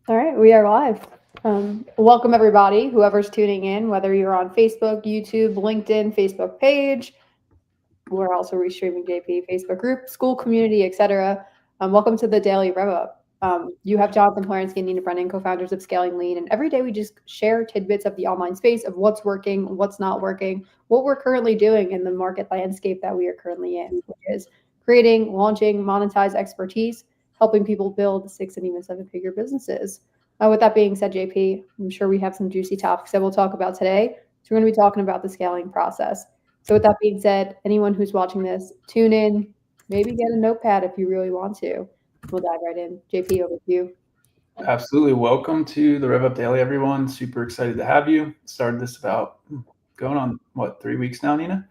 All right, we are live. Welcome everybody, whoever's tuning in, whether you're on Facebook, YouTube, LinkedIn, Facebook page. We're also restreaming JP, Facebook group, school community, etc. Welcome to the Daily RevUp. You have Jonathan Clarence and Nina Brennan, co-founders of Scaling Lean, and every day we just share tidbits of the online space of what's working, what's not working, what we're currently doing in the market landscape that we are currently in, which is creating, launching, monetize expertise, helping people build 6 and even 7-figure businesses. With that being said, JP, I'm sure we have some juicy topics that we'll talk about today. So we're going to be talking about the scaling process. So with that being said, anyone who's watching this, tune in, maybe get a notepad if you really want to. We'll dive right in. JP, over to you. Absolutely. Welcome to the RevUp Daily, everyone. Super excited to have you. Started this about going on, 3 weeks now, Nina?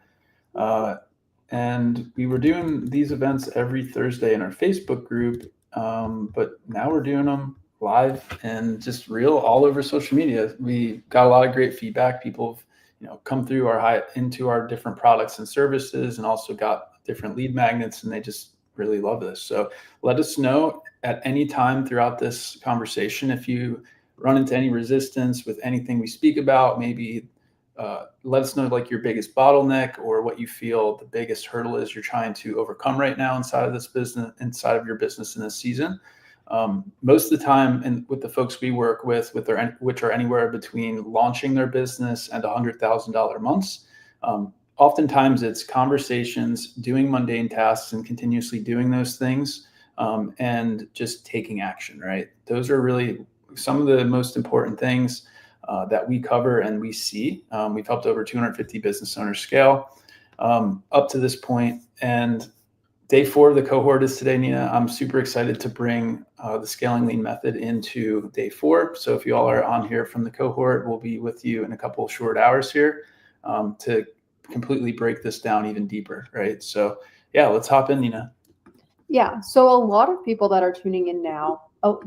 And we were doing these events every Thursday in our Facebook group, but now we're doing them live and just real all over social media. We got a lot of great feedback. People have come through into our different products and services, and also got different lead magnets, and they just really love this. So let us know at any time throughout this conversation if you run into any resistance with anything we speak about. Maybe let us know your biggest bottleneck, or what you feel the biggest hurdle is you're trying to overcome right now inside of your business in this season. Most of the time, and with the folks we work with, which are anywhere between launching their business and $100,000 months, oftentimes it's conversations, doing mundane tasks, and continuously doing those things, and just taking action. Right? Those are really some of the most important things that we cover and we see. We've helped over 250 business owners scale up to this point. And day 4 of the cohort is today, Nina. I'm super excited to bring the Scaling Lean method into day 4. So if you all are on here from the cohort, we'll be with you in a couple of short hours here to completely break this down even deeper, right? So yeah, let's hop in, Nina. Yeah, so a lot of people that are tuning in now,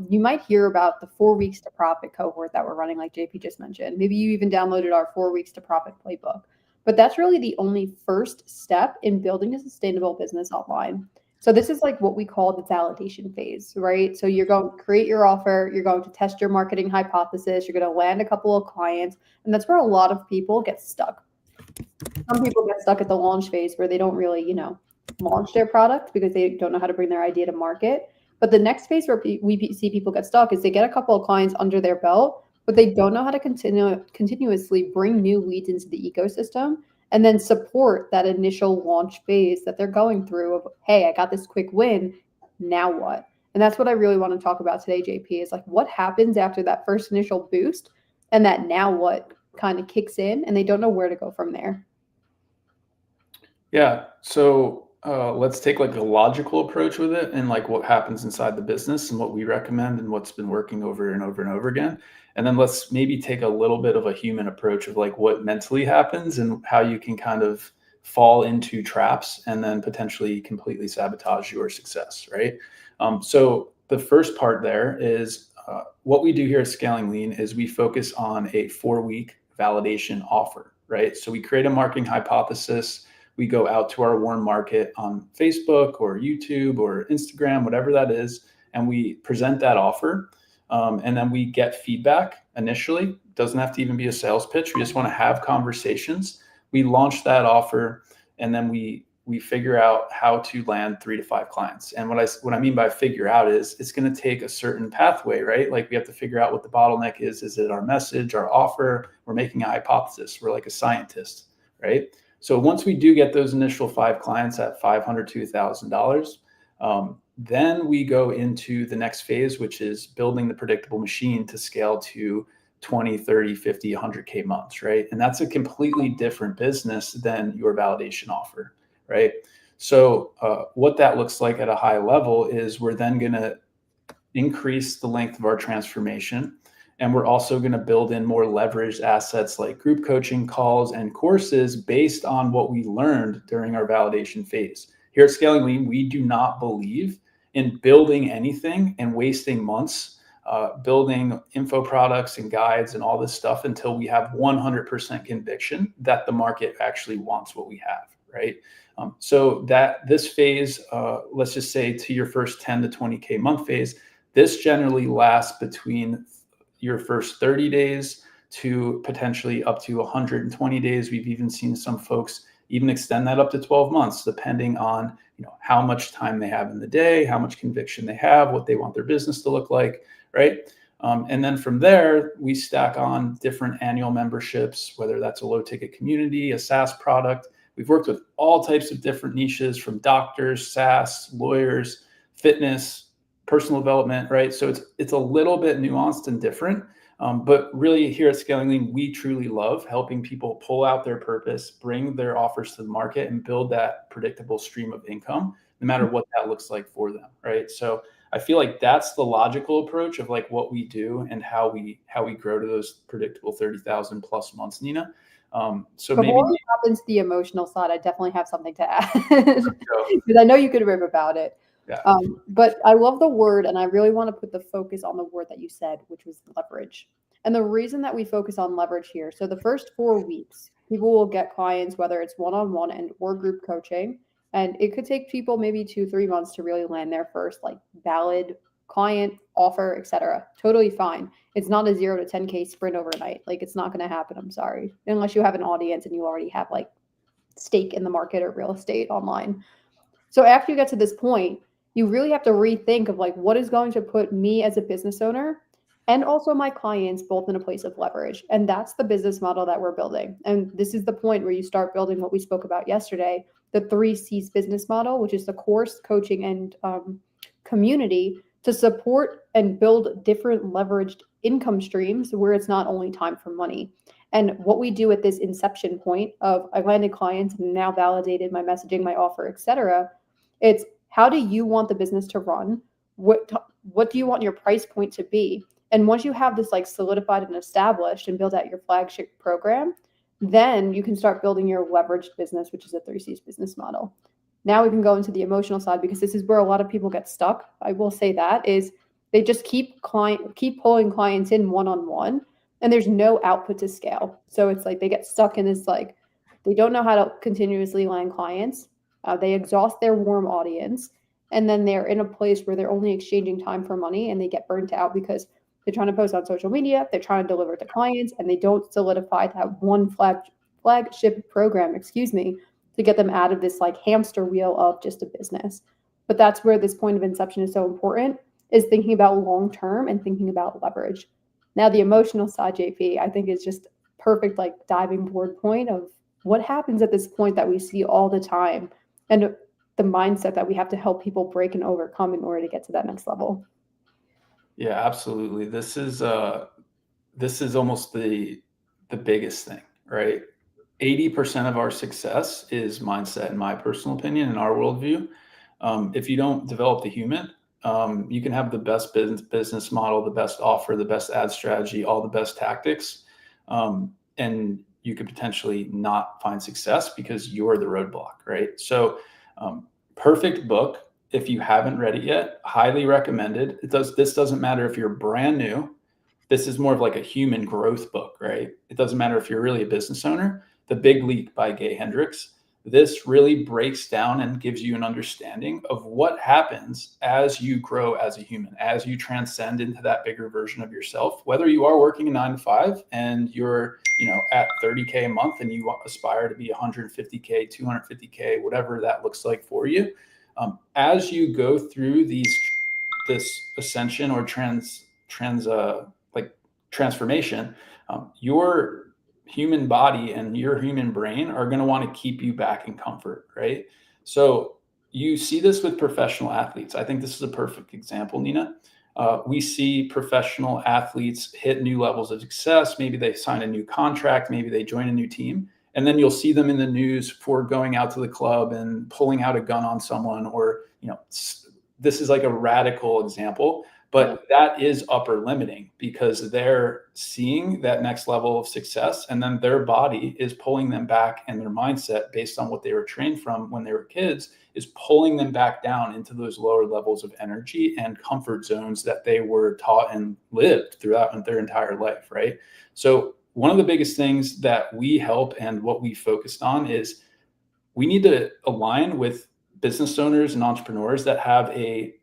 you might hear about the 4 weeks to profit cohort that we're running, like JP just mentioned. Maybe you even downloaded our 4 weeks to profit playbook. But that's really the only first step in building a sustainable business online. So this is what we call the validation phase, right? So you're going to create your offer, you're going to test your marketing hypothesis, you're going to land a couple of clients, and that's where a lot of people get stuck. Some people get stuck at the launch phase where they don't really, launch their product because they don't know how to bring their idea to market. But the next phase where we see people get stuck is they get a couple of clients under their belt, but they don't know how to continuously bring new leads into the ecosystem and then support that initial launch phase that they're going through of, hey, I got this quick win, now what? And that's what I really want to talk about today, JP, is what happens after that first initial boost and that now what kind of kicks in and they don't know where to go from there. Yeah. So let's take a logical approach with it, and what happens inside the business and what we recommend and what's been working over and over and over again. And then let's maybe take a little bit of a human approach of what mentally happens and how you can kind of fall into traps and then potentially completely sabotage your success, right? So the first part there is what we do here at Scaling Lean is we focus on a 4-week validation offer, right? So we create a marketing hypothesis. We go out to our warm market on Facebook or YouTube or Instagram, whatever that is, and we present that offer. And then we get feedback initially. Doesn't have to even be a sales pitch. We just want to have conversations. We launch that offer, and then we figure out how to land 3 to 5 clients. And what I mean by figure out is it's going to take a certain pathway, right? We have to figure out what the bottleneck is. Is it our message, our offer? We're making a hypothesis. We're like a scientist, right? So once we do get those initial 5 clients at $500 to $1,000, then we go into the next phase, which is building the predictable machine to scale to 20, 30, 50, 100K months, right? And that's a completely different business than your validation offer, right? So what that looks like at a high level is we're then going to increase the length of our transformation. And we're also going to build in more leveraged assets like group coaching calls and courses based on what we learned during our validation phase. Here at Scaling Lean, we do not believe in building anything and wasting months building info products and guides and all this stuff until we have 100% conviction that the market actually wants what we have, right? So that this phase, let's just say to your first 10 to 20K month phase, This generally lasts between your first 30 days to potentially up to 120 days. We've even seen some folks even extend that up to 12 months, depending on how much time they have in the day, how much conviction they have, what they want their business to look like, right? And then from there, we stack on different annual memberships, whether that's a low ticket community, a SaaS product. We've worked with all types of different niches, from doctors, SaaS, lawyers, fitness, personal development, right? So it's a little bit nuanced and different. But really here at Scaling Lean, we truly love helping people pull out their purpose, bring their offers to the market, and build that predictable stream of income, no matter what that looks like for them, right? So I feel like that's the logical approach of like what we do and how we grow to those predictable 30,000 plus months, Nina. So maybe Before we hop into the emotional side, I definitely have something to add because I know you could rip about it. Yeah. But I love the word, and I really want to put the focus on the word that you said, which was leverage. And the reason that we focus on leverage here, so the first 4 weeks, people will get clients, whether it's one-on-one and or group coaching, and it could take people maybe 2-3 months to really land their first like valid client offer, etc. Totally fine. It's not a 0 to 10K sprint overnight. Like, it's not going to happen. I'm sorry, unless you have an audience and you already have like stake in the market or real estate online. So after you get to this point, you really have to rethink of like what is going to put me as a business owner and also my clients both in a place of leverage. And that's the business model that we're building. And this is the point where you start building what we spoke about yesterday, the 3 C's business model, which is the course, coaching, and community, to support and build different leveraged income streams where it's not only time for money. And what we do at this inception point of I landed clients and now validated my messaging, my offer, etc. It's how do you want the business to run? What do you want your price point to be? And once you have this like solidified and established and build out your flagship program, then you can start building your leveraged business, which is a 3 C's business model. Now we can go into the emotional side, because this is where a lot of people get stuck. I will say that is they just keep pulling clients in one-on-one, and there's no output to scale. So it's like they get stuck in this, like, they don't know how to continuously land clients. They exhaust their warm audience, and then they're in a place where they're only exchanging time for money, and they get burnt out because they're trying to post on social media, they're trying to deliver to clients, and they don't solidify that one flagship program, to get them out of this like hamster wheel of just a business. But that's where this point of inception is so important, is thinking about long-term and thinking about leverage. Now, the emotional side, JP, I think is just perfect, like diving board point of what happens at this point that we see all the time, and the mindset that we have to help people break and overcome in order to get to that next level. Yeah, absolutely. This is almost the biggest thing, right? 80% of our success is mindset, in my personal opinion, in our worldview. If you don't develop the human, you can have the best business model, the best offer, the best ad strategy, all the best tactics, and you could potentially not find success because you're the roadblock, right? So, perfect book. If you haven't read it yet, highly recommended. This doesn't matter if you're brand new. This is more of like a human growth book, right? It doesn't matter if you're really a business owner. The Big Leap by Gay Hendricks. This really breaks down and gives you an understanding of what happens as you grow as a human, as you transcend into that bigger version of yourself, whether you are working a 9 to 5 and you're, at 30K a month and you aspire to be 150K, 250K, whatever that looks like for you. As you go through this ascension or transformation, your human body and your human brain are going to want to keep you back in comfort, right? So you see this with professional athletes. I think this is a perfect example, Nina. We see professional athletes hit new levels of success. Maybe they sign a new contract, maybe they join a new team, and then you'll see them in the news for going out to the club and pulling out a gun on someone, or, this is like a radical example, but that is upper limiting because they're seeing that next level of success, and then their body is pulling them back, and their mindset, based on what they were trained from when they were kids, is pulling them back down into those lower levels of energy and comfort zones that they were taught and lived throughout their entire life, right? So one of the biggest things that we help and what we focused on is we need to align with business owners and entrepreneurs that have a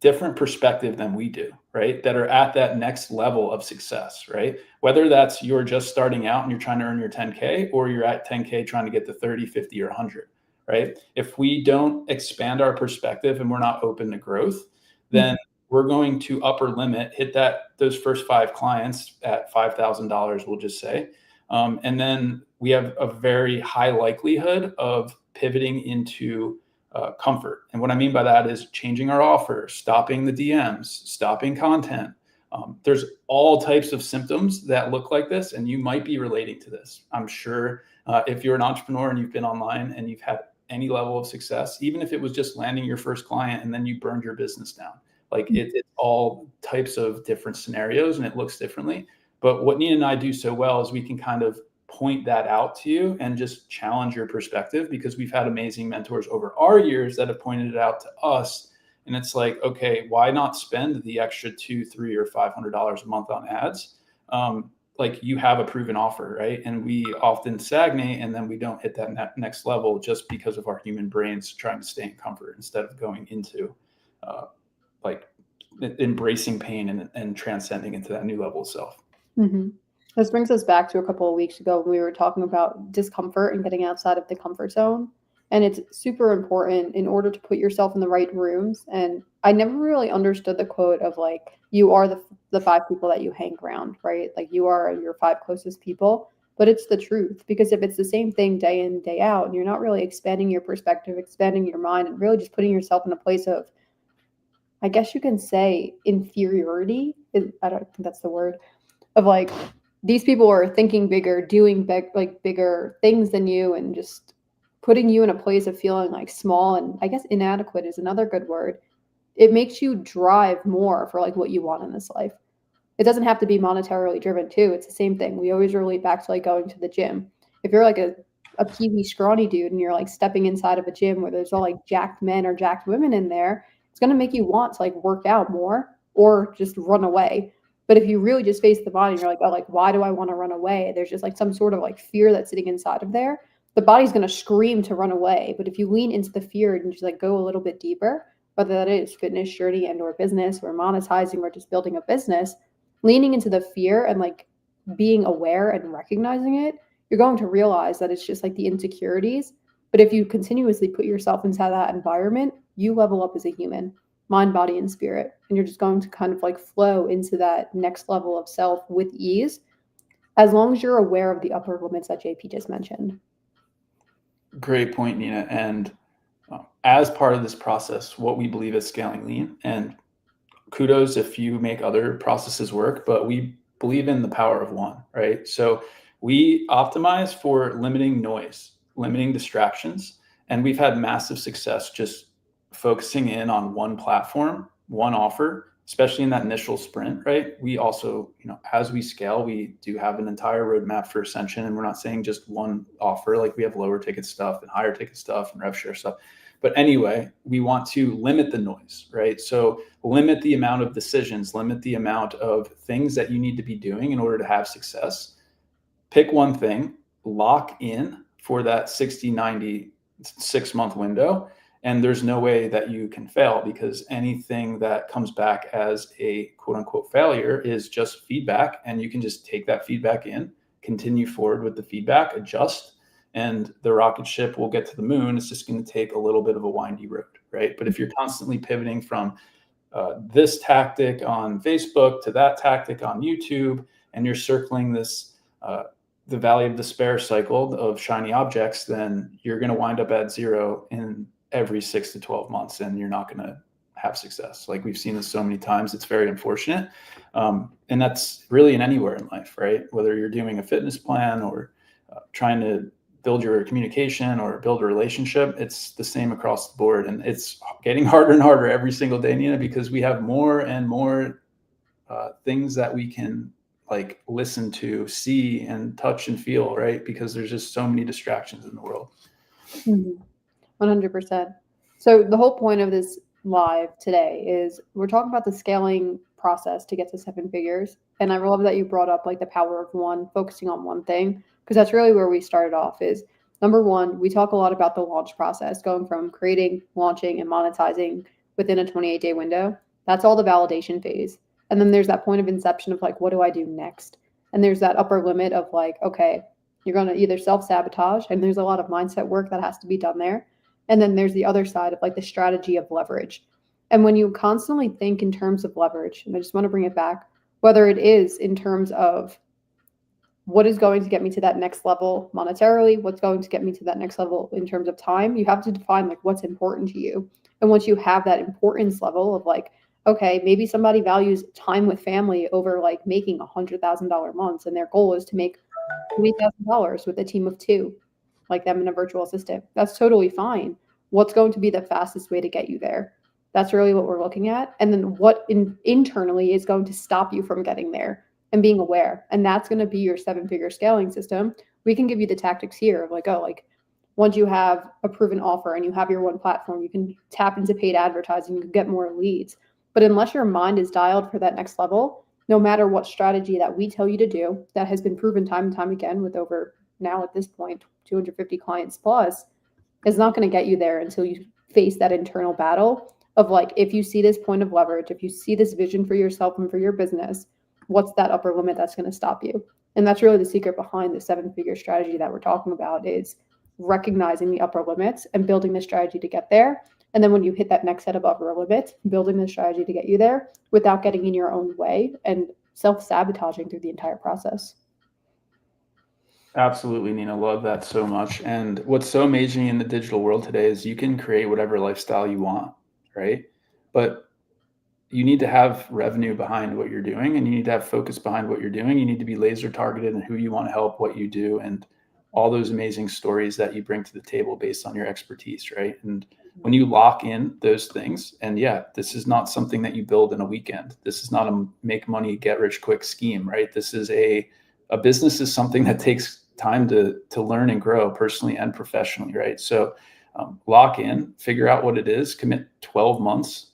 different perspective than we do, right? That are at that next level of success, right? Whether that's you're just starting out and you're trying to earn your 10K, or you're at 10K trying to get to 30, 50, or 100, right? If we don't expand our perspective and we're not open to growth, then we're going to upper limit, hit those first 5 clients at $5,000, we'll just say. And then we have a very high likelihood of pivoting into comfort. And what I mean by that is changing our offer, stopping the DMs, stopping content. There's all types of symptoms that look like this, and you might be relating to this. I'm sure if you're an entrepreneur and you've been online and you've had any level of success, even if it was just landing your first client and then you burned your business down, like it's all types of different scenarios and it looks differently. But what Nina and I do so well is we can kind of point that out to you and just challenge your perspective, because we've had amazing mentors over our years that have pointed it out to us. And it's like, okay, why not spend the extra $200, $300, or $500 a month on ads? Like you have a proven offer, right? And we often stagnate and then we don't hit that next level just because of our human brains trying to stay in comfort instead of going into like embracing pain and transcending into that new level of self. Mm-hmm. This brings us back to a couple of weeks ago when we were talking about discomfort and getting outside of the comfort zone. And it's super important in order to put yourself in the right rooms. And I never really understood the quote of like, you are the 5 people that you hang around, right? Like you are your 5 closest people. But it's the truth, because if it's the same thing day in, day out, and you're not really expanding your perspective, expanding your mind, and really just putting yourself in a place of, I guess you can say, inferiority. I don't think that's the word, of like, these people are thinking bigger, doing bigger things than you, and just putting you in a place of feeling like small, and I guess inadequate is another good word. It makes you drive more for like what you want in this life. It doesn't have to be monetarily driven too. It's the same thing. We always relate back to like going to the gym. If you're like a peewee scrawny dude and you're like stepping inside of a gym where there's all like jacked men or jacked women in there, it's going to make you want to like work out more or just run away. But if you really just face the body and you're like, oh, like, why do I want to run away? There's just like some sort of like fear that's sitting inside of there. The body's going to scream to run away. But if you lean into the fear and just like go a little bit deeper, whether that is fitness journey and or business or monetizing or just building a business, leaning into the fear and like being aware and recognizing it, you're going to realize that it's just like the insecurities. But if you continuously put yourself into that environment, you level up as a human, mind, body, and spirit. And you're just going to kind of like flow into that next level of self with ease, as long as you're aware of the upper limits that JP just mentioned. Great point, Nina. And as part of this process, what we believe is scaling lean, and kudos if you make other processes work, but we believe in the power of one, right? So we optimize for limiting noise, limiting distractions, and we've had massive success just focusing in on one platform, one offer, especially in that initial sprint, right? We also, as we scale, we do have an entire roadmap for ascension, and we're not saying just one offer. Like we have lower ticket stuff and higher ticket stuff and rev share stuff. But anyway, we want to limit the noise, right? So limit the amount of decisions, limit the amount of things that you need to be doing in order to have success. Pick one thing, lock in for that 60, 90, 6-month window. And there's no way that you can fail, because anything that comes back as a quote unquote failure is just feedback. And you can just take that feedback in, continue forward with the feedback, adjust, and the rocket ship will get to the moon. It's just going to take a little bit of a windy road, right? But if you're constantly pivoting from this tactic on Facebook to that tactic on YouTube, and you're circling this, the valley of despair cycle of shiny objects, then you're going to wind up at zero in every 6 to 12 months, and you're not going to have success. Like we've seen this so many times, it's very unfortunate. And that's really in anywhere in life, right? Whether you're doing a fitness plan or trying to build your communication or build a relationship, it's the same across the board. And it's getting harder and harder every single day, Nina, because we have more and more things that we can like listen to, see, and touch and feel, right? Because there's just so many distractions in the world. 100%. So the whole point of this live today is we're talking about the scaling process to get to 7 figures. And I love that you brought up like the power of one, focusing on one thing, because that's really where we started off. Is number one, we talk a lot about the launch process, going from creating, launching, and monetizing within a 28-day window. That's all the validation phase. And then there's that point of inception of like, what do I do next? And there's that upper limit of like, okay, you're going to either self-sabotage, and there's a lot of mindset work that has to be done there. And then there's the other side of like the strategy of leverage. And when you constantly think in terms of leverage, and I just want to bring it back, whether it is in terms of what is going to get me to that next level monetarily, what's going to get me to that next level in terms of time, you have to define like what's important to you. And once you have that importance level of like, okay, maybe somebody values time with family over like making $100,000 months, and their goal is to make $20,000 with a team of two, like them and a virtual assistant. That's totally fine. What's going to be the fastest way to get you there? That's really what we're looking at. And then what internally is going to stop you from getting there and being aware. And that's going to be your 7-figure scaling system. We can give you the tactics here of like, oh, like once you have a proven offer and you have your one platform, you can tap into paid advertising, you can get more leads. But unless your mind is dialed for that next level, no matter what strategy that we tell you to do, that has been proven time and time again with over now at this point, 250 clients plus, is not going to get you there until you face that internal battle of like, if you see this point of leverage, if you see this vision for yourself and for your business, what's that upper limit that's going to stop you? And that's really the secret behind the 7-figure strategy that we're talking about, is recognizing the upper limits and building the strategy to get there. And then when you hit that next set of upper limits, building the strategy to get you there without getting in your own way and self-sabotaging through the entire process. Absolutely, Nina. Love that so much. And what's so amazing in the digital world today is you can create whatever lifestyle you want, right? But you need to have revenue behind what you're doing, and you need to have focus behind what you're doing. You need to be laser targeted in who you want to help, what you do, and all those amazing stories that you bring to the table based on your expertise, right? And when you lock in those things, and yeah, this is not something that you build in a weekend. This is not a make money, get rich quick scheme, right? This is a business is something that takes time to learn and grow personally and professionally, right? So lock in, figure out what it is, commit 12 months,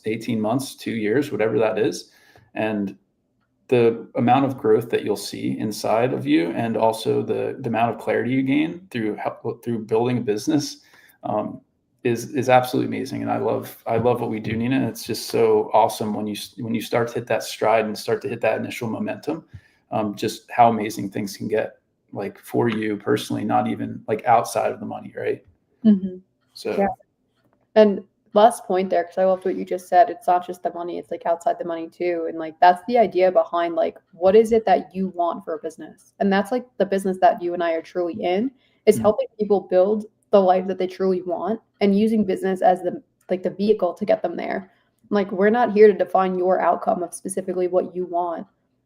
18 months, 2 years, whatever that is. And the amount of growth that you'll see inside of you, and also the amount of clarity you gain through building a business is absolutely amazing. And I love what we do, Nina. It's just so awesome when you start to hit that stride and start to hit that initial momentum, just how amazing things can get, like for you personally, not even like outside of the money, right? Mm-hmm. So yeah. And last point there, because I loved what you just said, it's not just the money, it's like outside the money too. And like that's the idea behind like, what is it that you want for a business? And that's like the business that you and I are truly in, is helping people build the life that they truly want, and using business as the vehicle to get them there. Like, we're not here to define your outcome of specifically what you want,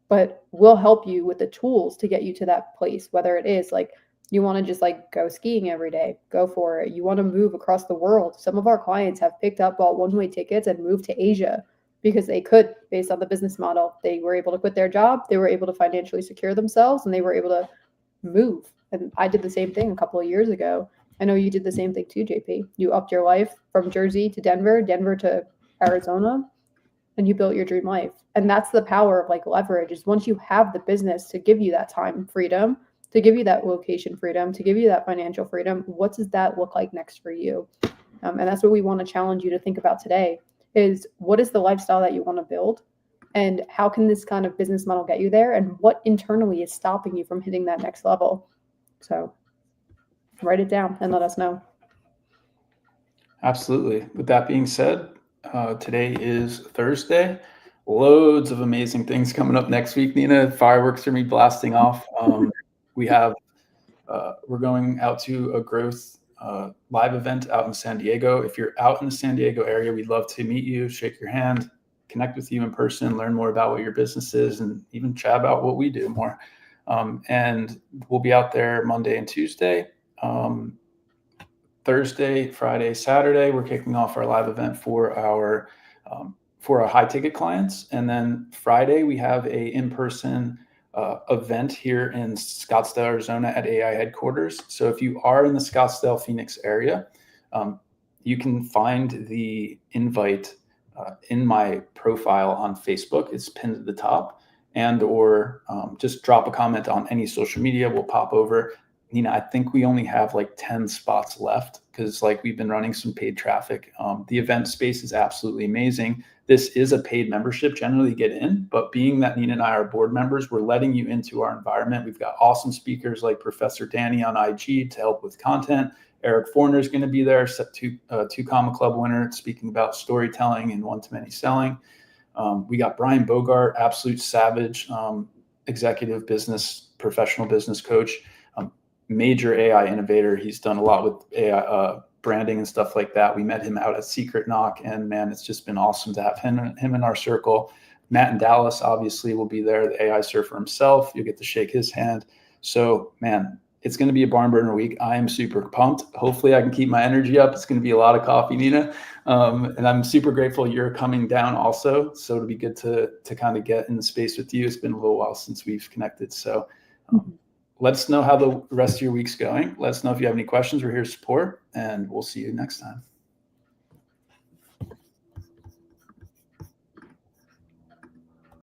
but we'll help you with the tools to get you to that place. Whether it is like you want to just like go skiing every day, go for it. You want to move across the world. Some of our clients have picked up, bought one-way tickets and moved to Asia because they could, based on the business model. They were able to quit their job, they were able to financially secure themselves, and they were able to move. And I did the same thing a couple of years ago. I know you did the same thing too, JP. You upped your life from Jersey to Denver, Denver to Arizona, and you built your dream life. And that's the power of like leverage, is once you have the business to give you that time freedom, to give you that location freedom, to give you that financial freedom, what does that look like next for you? And that's what we want to challenge you to think about today, is what is the lifestyle that you want to build? And how can this kind of business model get you there? And what internally is stopping you from hitting that next level? So write it down and let us know. Absolutely. With that being said, today is Thursday. Loads of amazing things coming up next week, Nina. Fireworks are me blasting off. We're going out to a growth live event out in San Diego. If you're out in the San Diego area, we'd love to meet you, shake your hand, connect with you in person, learn more about what your business is, and even chat about what we do more. And we'll be out there Monday and Tuesday. Thursday, Friday, Saturday, we're kicking off our live event for our high ticket clients. And then Friday, we have a in-person event here in Scottsdale, Arizona at AI headquarters. So if you are in the Scottsdale, Phoenix area, you can find the invite in my profile on Facebook. It's pinned at the top, or just drop a comment on any social media. We'll pop over. Nina, I think we only have like 10 spots left because like we've been running some paid traffic. The event space is absolutely amazing. this is a paid membership generally to get in, but being that Nina and I are board members, we're letting you into our environment. We've got awesome speakers like Professor Danny on IG to help with content. Eric Forner is going to be there, two Comma Club winner, speaking about storytelling and one-to-many selling. We got Brian Bogart, absolute savage, executive business, professional business coach, major AI innovator. He's done a lot with AI branding and stuff like that. We met him out at Secret Knock, and man, it's just been awesome to have him in our circle. Matt in Dallas obviously will be there, the AI surfer himself. You'll get to shake his hand. So man, it's going to be a barn burner week. I am super pumped. Hopefully I can keep my energy up. It's going to be a lot of coffee, Nina. And I'm super grateful you're coming down also. So it'll be good to kind of get in the space with you. It's been a little while since we've connected. So let us know how the rest of your week's going. Let us know if you have any questions. We're here to support, and we'll see you next time.